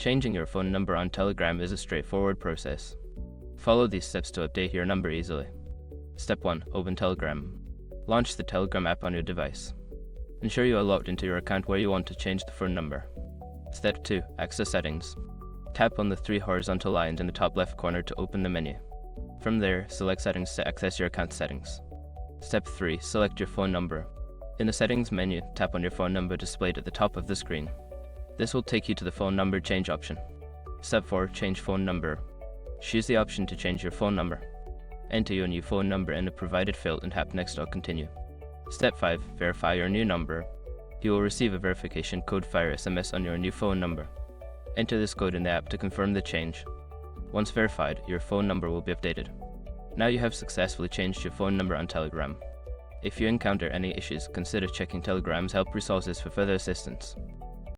Changing your phone number on Telegram is a straightforward process. Follow these steps to update your number easily. Step 1. Open Telegram. Launch the Telegram app on your device. Ensure you are logged into your account where you want to change the phone number. Step 2. Access settings. Tap on the 3 horizontal lines in the top left corner to open the menu. From there, select Settings to access your account settings. Step 3. Select your phone number. In the Settings menu, tap on your phone number displayed at the top of the screen. This will take you to the phone number change option. Step 4. Change phone number. Choose the option to change your phone number. Enter your new phone number in the provided field and tap Next or Continue. Step 5. Verify your new number. You will receive a verification code via SMS on your new phone number. Enter this code in the app to confirm the change. Once verified, your phone number will be updated. Now you have successfully changed your phone number on Telegram. If you encounter any issues, consider checking Telegram's help resources for further assistance.